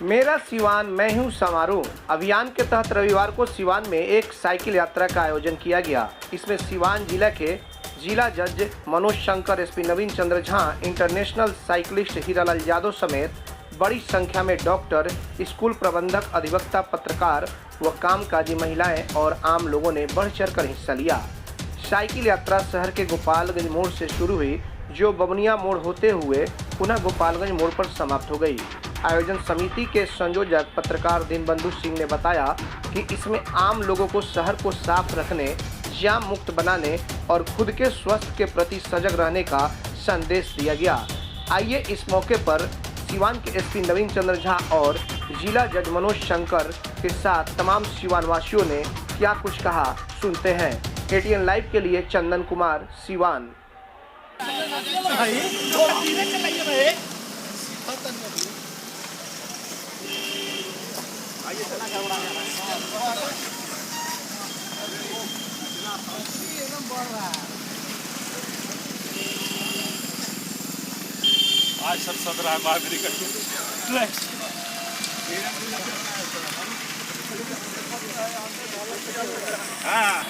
मेरा सिवान मैं हूँ समारोह अभियान के तहत रविवार को सिवान में एक साइकिल यात्रा का आयोजन किया गया। इसमें सिवान जिला के जिला जज मनोज शंकर, एसपी नवीन चंद्र झा, इंटरनेशनल साइकिलिस्ट हीरालाल यादव समेत बड़ी संख्या में डॉक्टर, स्कूल प्रबंधक, अधिवक्ता, पत्रकार व कामकाजी महिलाएं और आम लोगों ने बढ़ चढ़कर हिस्सा लिया। साइकिल यात्रा शहर के गोपालगंज मोड़ से शुरू हुई, जो बबनिया मोड़ होते हुए पुनः गोपालगंज मोड़ पर समाप्त हो गई। आयोजन समिति के संयोजक पत्रकार दीनबंधु सिंह ने बताया कि इसमें आम लोगों को शहर को साफ रखने, जाम मुक्त बनाने और खुद के स्वास्थ्य के प्रति सजग रहने का संदेश दिया गया। आइए इस मौके पर सिवान के एसपी नवीन चंद्र झा और जिला जज मनोज शंकर के साथ तमाम सिवान वासियों ने क्या कुछ कहा, सुनते हैं। एटीएन लाइव के लिए चंदन कुमार, सिवान। आज सब सद रहा है महावीर का हाँ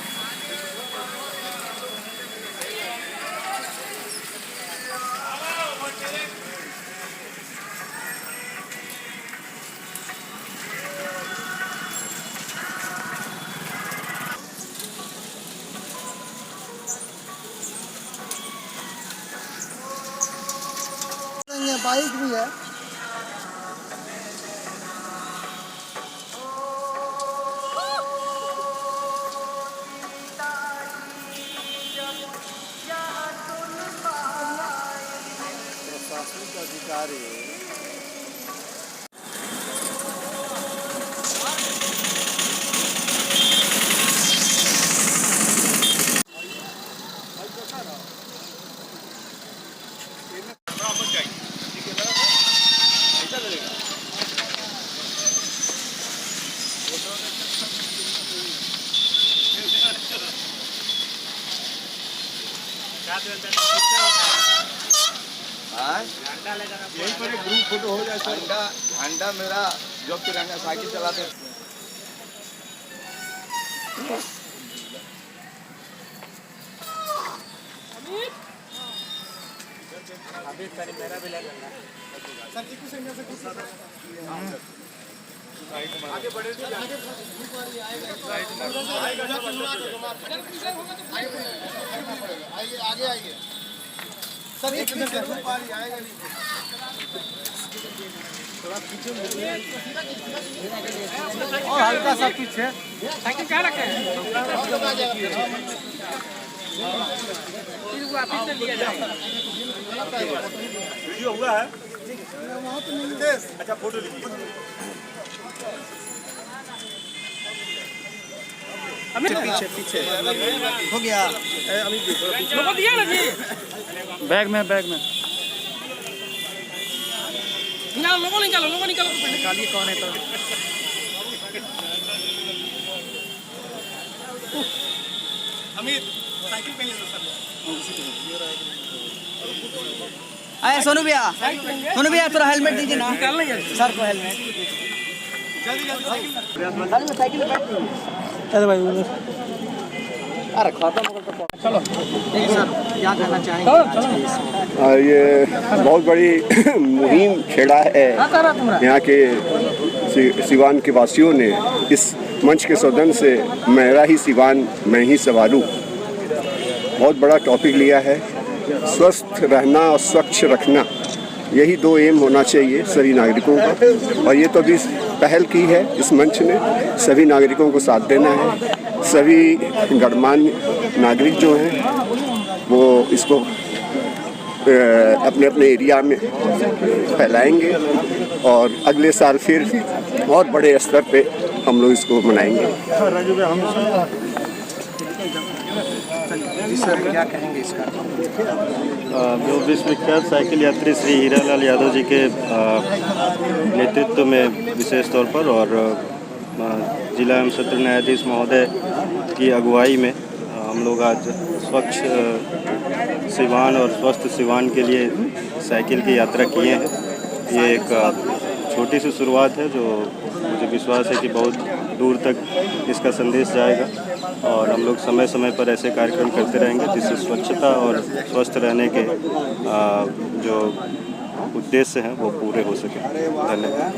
बाइक भी है। प्रशासनिक अधिकारी यहीं पर एक ग्रुप फोटो हो जाए। झंडा मेरा जो तिरंगा साइकिल चलाते हैं। अभी मेरा भी लगेगा आगे बढ़े आगे आइए सर, एक आएगा नहीं थोड़ा पीछे और हल्का सा पीछे साइकिल क्या रखे वापिस लिया जाएगा। वीडियो हुआ है, अच्छा फोटो लीजिए। पीछे पीछे हो गया। लोगों दिया ना जी, बैग में निकालो, लोगों निकालो निकालिए। कौन है तो अमित साइकिल पे आए सोनू भैया थोड़ा हेलमेट दीजिए ना सर को। हेलमेट साइकिल अरे भाई अरे खत्म हो गया। चलो सर, क्या कहना चाहेंगे? ये बहुत बड़ी मुहिम छेड़ा है यहाँ के सिवान के वासियों ने। इस मंच के सौजन से मेरा ही सिवान मैं ही सवारू बहुत बड़ा टॉपिक लिया है। स्वस्थ रहना और स्वच्छ रखना, यही दो एम होना चाहिए सभी नागरिकों का। और ये तो अभी पहल की है इस मंच ने, सभी नागरिकों को साथ देना है। सभी गणमान्य नागरिक जो हैं वो इसको अपने अपने एरिया में फैलाएंगे और अगले साल फिर और बड़े स्तर पे हम लोग इसको मनाएंगे। सर क्या कहेंगे इसका? जो विश्वविख्यात साइकिल यात्री श्री हीरालाल यादव जी के नेतृत्व में विशेष तौर पर और जिला एवं सत्र न्यायाधीश महोदय की अगुवाई में हम लोग आज स्वच्छ सिवान और स्वस्थ सिवान के लिए साइकिल की यात्रा किए हैं। ये एक छोटी सी शुरुआत है जो मुझे विश्वास है कि बहुत दूर तक इसका संदेश जाएगा और हम लोग समय समय पर ऐसे कार्यक्रम करते रहेंगे जिससे स्वच्छता और स्वस्थ रहने के जो उद्देश्य हैं वो पूरे हो सके। धन्यवाद।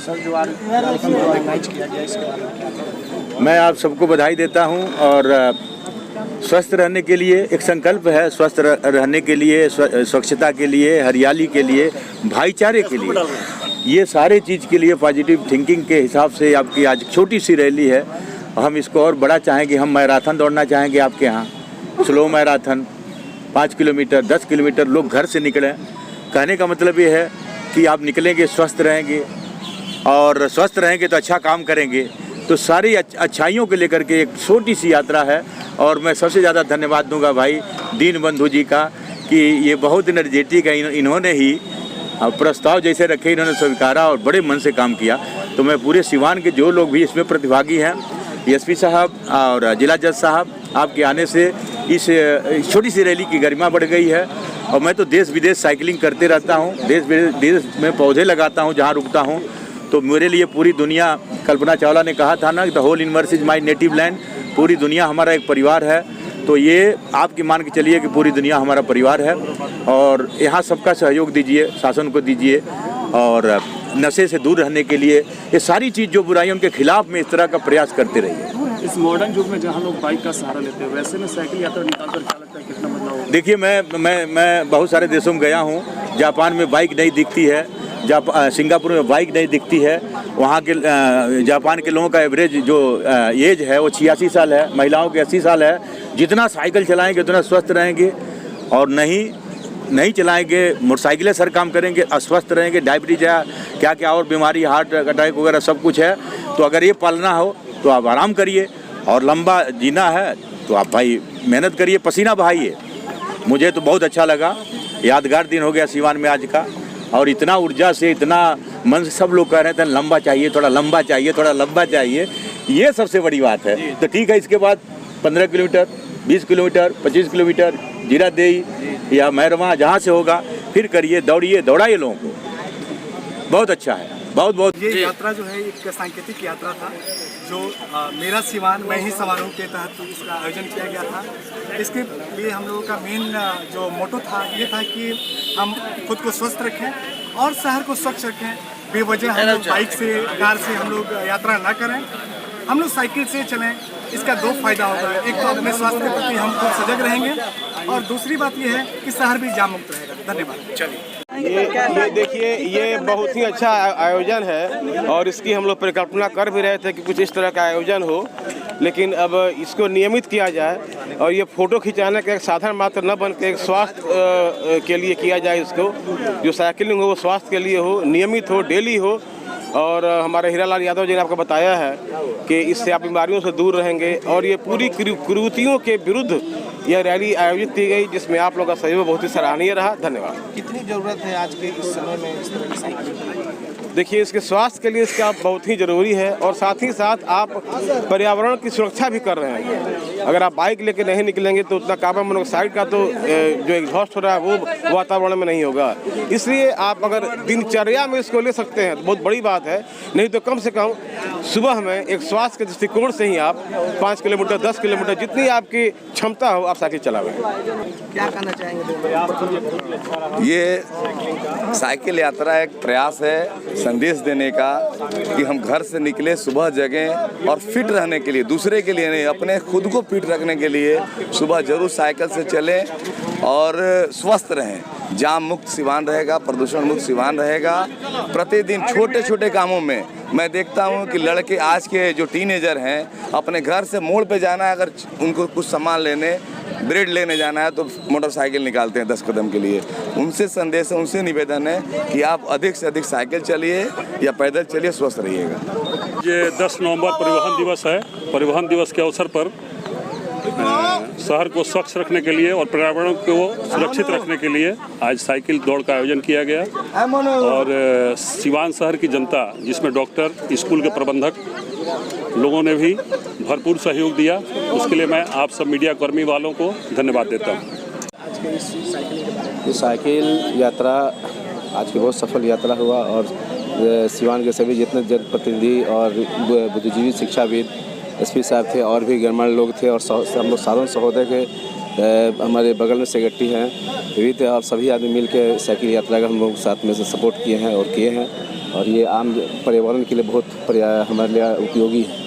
सर, जो ऑर्गेनाइज किया गया इसके बारे में क्या कहें? मैं आप सबको बधाई देता हूं और स्वस्थ रहने के लिए एक संकल्प है, स्वस्थ रहने के लिए, स्वच्छता के लिए, हरियाली के लिए, भाईचारे के लिए, ये सारे चीज़ के लिए पॉजिटिव थिंकिंग के हिसाब से आपकी आज छोटी सी रैली है। हम इसको और बड़ा चाहेंगे, हम मैराथन दौड़ना चाहेंगे आपके यहाँ, स्लो मैराथन 5 किलोमीटर 10 किलोमीटर लोग घर से निकलें। कहने का मतलब ये है कि आप निकलेंगे स्वस्थ रहेंगे और स्वस्थ रहेंगे तो अच्छा काम करेंगे, तो सारी अच्छाइयों को लेकर के एक छोटी सी यात्रा है। और मैं सबसे ज़्यादा धन्यवाद दूंगा भाई दीनबंधु जी का कि ये बहुत एनर्जेटिक है, इन्होंने ही प्रस्ताव जैसे रखे इन्होंने स्वीकारा और बड़े मन से काम किया। तो मैं पूरे सिवान के जो लोग भी इसमें प्रतिभागी हैं, एसपी साहब और जिला जज साहब, आपके आने से इस छोटी सी रैली की गरिमा बढ़ गई है। और मैं तो देश विदेश साइकिलिंग करते रहता हूँ, देश विदेश में पौधे लगाता हूँ जहाँ रुकता हूँ, तो मेरे लिए पूरी दुनिया, कल्पना चावला ने कहा था ना, the whole universe is my native land, पूरी दुनिया हमारा एक परिवार है। तो ये आपकी मान के चलिए कि पूरी दुनिया हमारा परिवार है और यहाँ सबका सहयोग दीजिए, शासन को दीजिए और नशे से दूर रहने के लिए ये सारी चीज़ जो बुराइयों के खिलाफ में इस तरह का प्रयास करते रहिए। इस मॉडर्न युग में जहाँ लोग बाइक का सहारा लेते हैं, वैसे में साइकिल यात्रा निकालकर क्या लगता है कितना बदलाव होगा? देखिए, मैं बहुत सारे देशों में गया हूँ। जापान में बाइक नहीं दिखती है, सिंगापुर में बाइक नहीं दिखती है। वहाँ के जापान के लोगों का एवरेज जो एज है वो 86 साल है, महिलाओं के 80 साल है। जितना साइकिल चलाएंगे उतना स्वस्थ रहेंगे और नहीं चलाएंगे, मोटरसाइकिलें सर काम करेंगे, अस्वस्थ रहेंगे, डायबिटीज है, क्या क्या और बीमारी, हार्ट अटैक वगैरह सब कुछ है। तो अगर ये पालना हो तो आप आराम करिए और लंबा जीना है तो आप भाई मेहनत करिए, पसीना बहाइए। मुझे तो बहुत अच्छा लगा, यादगार दिन हो गया सिवान में आज का। और इतना ऊर्जा से, इतना मन से सब लोग कह रहे थे लंबा चाहिए, थोड़ा लंबा चाहिए, थोड़ा लंबा चाहिए, ये सबसे बड़ी बात है। तो ठीक है, इसके बाद 15 किलोमीटर 20 किलोमीटर 25 किलोमीटर जीरादेई या मैरवा जहाँ से होगा फिर करिए, दौड़िए, दौड़ाइए लोगों को। बहुत अच्छा है, बहुत ये यात्रा जो है एक सांकेतिक यात्रा था जो मेरा सिवान मैं ही समारोह के तहत इसका आयोजन किया गया था। इसके लिए हम लोगों का मेन जो मोटो था ये था कि हम खुद को स्वस्थ रखें और शहर को स्वच्छ रखें। बेवजह हम लोग बाइक से, कार से हम लोग यात्रा ना करें, हम लोग साइकिल से चलें। इसका 2 फायदा होगा, एक तो अपने स्वास्थ्य के प्रति हम खुद सजग रहेंगे और दूसरी बात यह है कि शहर भी जाम मुक्त रहेगा। धन्यवाद। चलिए, ये देखिए, ये बहुत ही अच्छा आयोजन है और इसकी हम लोग परिकल्पना कर भी रहे थे कि कुछ इस तरह का आयोजन हो, लेकिन अब इसको नियमित किया जाए और ये फ़ोटो खिंचाने का एक साधन मात्र न बन के एक स्वास्थ्य के लिए किया जाए। इसको जो साइकिलिंग हो वो स्वास्थ्य के लिए हो, नियमित हो, डेली हो। और हमारे हीरालाल यादव जी ने आपको बताया है कि इससे आप बीमारियों से दूर रहेंगे और ये पूरी कुरीतियों के विरुद्ध यह रैली आयोजित की गई जिसमें आप लोगों का सहयोग बहुत ही सराहनीय रहा। धन्यवाद। कितनी ज़रूरत है आज के इस समय में इस तरह की साइकिल की? देखिए, इसके स्वास्थ्य के लिए इसका बहुत ही ज़रूरी है और साथ ही साथ आप पर्यावरण की सुरक्षा भी कर रहे हैं। अगर आप बाइक लेके नहीं निकलेंगे तो उतना कार्बन मोनोऑक्साइड का तो जो एग्जॉस्ट हो रहा है वो वातावरण में नहीं होगा। इसलिए आप अगर दिनचर्या में इसको ले सकते हैं तो बहुत बड़ी बात है, नहीं तो कम से कम सुबह में एक स्वास्थ्य के दृष्टिकोण से ही आप 5 किलोमीटर 10 किलोमीटर जितनी आपकी क्षमता हो आप साइकिल चलावें। क्या कहना चाहेंगे? ये साइकिल यात्रा एक प्रयास है संदेश देने का कि हम घर से निकले, सुबह जगें और फिट रहने के लिए, दूसरे के लिए नहीं, अपने खुद को फिट रखने के लिए सुबह जरूर साइकिल से चलें और स्वस्थ रहें। जाम मुक्त सिवान रहेगा, प्रदूषण मुक्त सिवान रहेगा। प्रतिदिन छोटे छोटे कामों में मैं देखता हूं कि लड़के आज के जो टीनेजर हैं अपने घर से मोड़ पे जाना है, अगर उनको कुछ सामान लेने, ब्रेड लेने जाना है तो मोटरसाइकिल निकालते हैं 10 कदम के लिए। उनसे संदेश है, उनसे निवेदन है कि आप अधिक से अधिक साइकिल चलिए या पैदल चलिए, स्वस्थ रहिएगा। ये 10 नवंबर परिवहन दिवस है। परिवहन दिवस के अवसर पर शहर को स्वच्छ रखने के लिए और पर्यावरण को सुरक्षित रखने के लिए आज साइकिल दौड़ का आयोजन किया गया और सिवान शहर की जनता, जिसमें डॉक्टर, स्कूल के प्रबंधक लोगों ने भी भरपूर सहयोग दिया। उसके लिए मैं आप सब मीडिया कर्मी वालों को धन्यवाद देता हूँ। ये साइकिल यात्रा आज की बहुत सफल यात्रा हुआ और सिवान के सभी जितने जनप्रतिनिधि और बुद्धिजीवी शिक्षाविद एसपी साहब थे और भी गणमान्य लोग थे और हम लोग साधारण सहोदय के हमारे बगल में सेक्रेटरी हैं विविध और सभी आदमी मिल के साइकिल यात्रा का हम लोग साथ में से सपोर्ट किए हैं और किए हैं और ये आम पर्यावरण के लिए बहुत हमारे लिए उपयोगी है।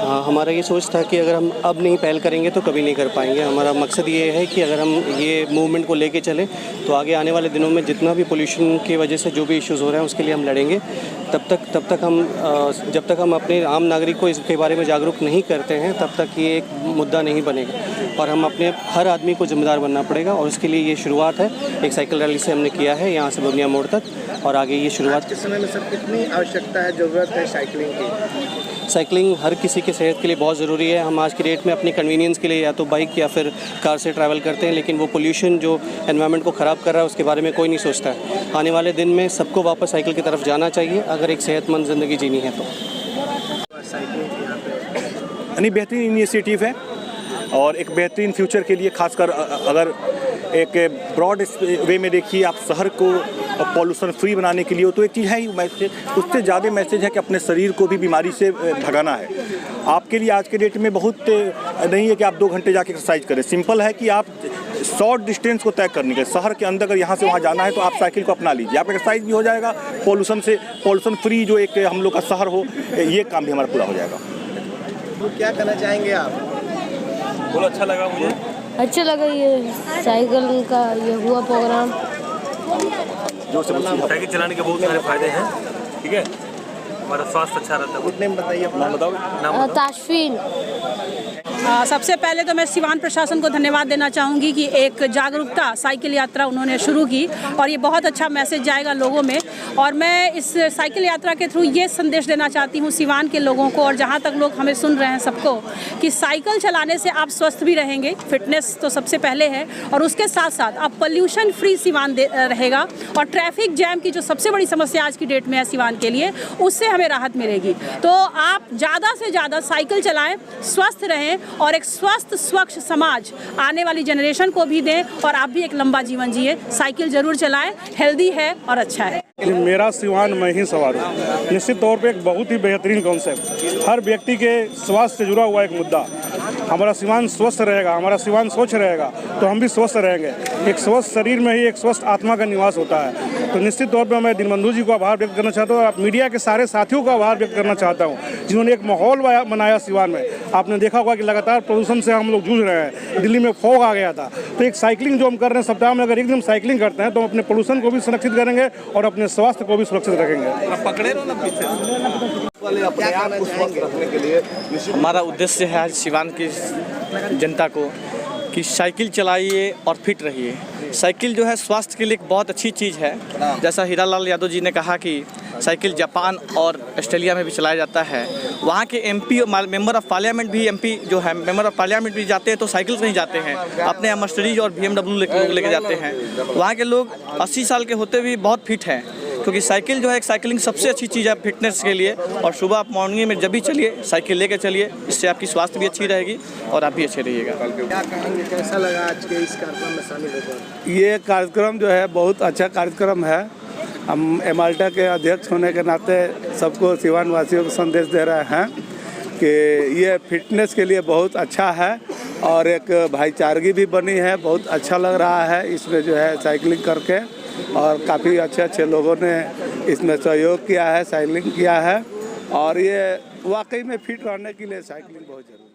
हमारा ये सोच था कि अगर हम अब नहीं पहल करेंगे तो कभी नहीं कर पाएंगे। हमारा मकसद ये है कि अगर हम ये मूवमेंट को लेके चलें तो आगे आने वाले दिनों में जितना भी पोल्यूशन की वजह से जो भी इश्यूज़ हो रहे हैं उसके लिए हम लड़ेंगे। जब तक हम अपने आम नागरिक को इसके बारे में जागरूक नहीं करते हैं तब तक ये एक मुद्दा नहीं बनेगा और हम अपने हर आदमी को जिम्मेदार बनना पड़ेगा और उसके लिए ये शुरुआत है एक साइकिल रैली से हमने किया है यहाँ से बुनिया मोड़ तक और आगे ये शुरुआत। के समय में सर कितनी आवश्यकता है, ज़रूरत है साइकिलिंग की? साइकिलिंग हर किसी के सेहत के लिए बहुत ज़रूरी है। हम आज की डेट में अपनी कन्वीनियंस के लिए या तो बाइक या फिर कार से ट्रैवल करते हैं लेकिन वो पोल्यूशन जो एनवायरनमेंट को ख़राब कर रहा है उसके बारे में कोई नहीं सोचता है। आने वाले दिन में सबको वापस साइकिल की तरफ जाना चाहिए अगर एक सेहतमंद ज़िंदगी जीनी है तो। यानी बेहतरीन इनिशिएटिव है और एक बेहतरीन फ्यूचर के लिए खासकर अगर एक ब्रॉड वे में देखिए आप शहर को पॉल्यूशन फ्री बनाने के लिए तो एक चीज़ है ही मैसेज, उससे ज़्यादा मैसेज है कि अपने शरीर को भी बीमारी से भगाना है। आपके लिए आज के डेट में बहुत नहीं है कि आप 2 घंटे जाके एक्सरसाइज करें, सिंपल है कि आप शॉर्ट डिस्टेंस को तय करने के शहर के अंदर अगर यहाँ से वहाँ जाना है तो आप साइकिल को अपना लीजिए, आप एक्सरसाइज भी हो जाएगा, पॉल्यूशन फ्री जो एक हम लोग का शहर हो ये काम भी हमारा पूरा हो जाएगा। तो क्या कहना चाहेंगे आप? बहुत अच्छा लगा मुझे, अच्छा लगा ये साइकिल का ये हुआ प्रोग्राम। साइकिल चलाने के बहुत सारे फायदे हैं, ठीक है, हमारा स्वास्थ्य अच्छा रहता है। नेम बताइए अपना। बताओ। ताशफीन। सबसे पहले तो मैं सिवान प्रशासन को धन्यवाद देना चाहूँगी कि एक जागरूकता साइकिल यात्रा उन्होंने शुरू की और ये बहुत अच्छा मैसेज जाएगा लोगों में और मैं इस साइकिल यात्रा के थ्रू ये संदेश देना चाहती हूँ सिवान के लोगों को और जहाँ तक लोग हमें सुन रहे हैं सबको कि साइकिल चलाने से आप स्वस्थ भी रहेंगे, फिटनेस तो सबसे पहले है और उसके साथ साथ आप पोल्यूशन फ्री सिवान रहेगा और ट्रैफिक जैम की जो सबसे बड़ी समस्या आज की डेट में है सिवान के लिए उससे हमें राहत मिलेगी। तो आप ज़्यादा से ज़्यादा साइकिल चलाएँ, स्वस्थ रहें और एक स्वस्थ स्वच्छ समाज आने वाली जनरेशन को भी दें और आप भी एक लंबा जीवन जिए। साइकिल जरूर चलाएं, हेल्दी है और अच्छा है। मेरा सिवान मैं ही सवार हूँ निश्चित तौर पे एक बहुत ही बेहतरीन कॉन्सेप्ट, हर व्यक्ति के स्वास्थ्य से जुड़ा हुआ एक मुद्दा। हमारा सिवान स्वस्थ रहेगा, हमारा सिवान स्वच्छ रहेगा तो हम भी स्वस्थ रहेंगे। एक स्वस्थ शरीर में ही एक स्वस्थ आत्मा का निवास होता है। तो निश्चित तौर पे मैं दीनबंधु जी को आभार व्यक्त करना चाहता हूँ और मीडिया के सारे साथियों का आभार व्यक्त करना चाहता हूँ जिन्होंने एक माहौल बनाया सिवान में। आपने देखा होगा कि लगातार प्रदूषण से हम लोग जूझ रहे हैं, दिल्ली में फॉग आ गया था, तो एक साइकिलिंग जो हम कर रहे हैं सप्ताह में अगर एक दिन साइकिलिंग करते हैं तो हम अपने पोल्यूशन को भी सुरक्षित करेंगे और अपने स्वास्थ्य को भी सुरक्षित रखेंगे। हमारा उद्देश्य है आज सिवान की जनता को कि साइकिल चलाइए और फिट रहिए। साइकिल जो है स्वास्थ्य के लिए एक बहुत अच्छी चीज़ है। जैसा हीरालाल यादव जी ने कहा कि साइकिल जापान और ऑस्ट्रेलिया में भी चलाया जाता है, वहाँ के एमपी मेंबर ऑफ पार्लियामेंट भी एमपी जो है मेंबर ऑफ पार्लियामेंट भी जाते हैं तो साइकिल से नहीं जाते हैं, अपने मर्सिडीज और BMW लेके जाते हैं। वहाँ के लोग 80 साल के होते भी बहुत फिट हैं क्योंकि साइकिल जो है एक साइकिलिंग सबसे अच्छी चीज़ है फिटनेस के लिए। और सुबह आप मॉर्निंग में जब भी चलिए साइकिल लेके चलिए, इससे आपकी स्वास्थ्य भी अच्छी रहेगी और आप भी अच्छे रहिएगा। क्या कहेंगे, कैसा लगा आज के इस कार्यक्रम में शामिल होकर? ये कार्यक्रम जो है बहुत अच्छा कार्यक्रम है। हम एमाल्टा के अध्यक्ष होने के नाते सबको सिवान वासियों को संदेश दे रहे हैं कि ये फिटनेस के लिए बहुत अच्छा है और एक भाईचारगी भी बनी है। बहुत अच्छा लग रहा है इसमें जो है साइकिलिंग करके और काफ़ी अच्छे लोगों ने इसमें सहयोग किया है, साइकिलिंग किया है और ये वाकई में फिट रहने के लिए साइकिलिंग बहुत ज़रूरी है।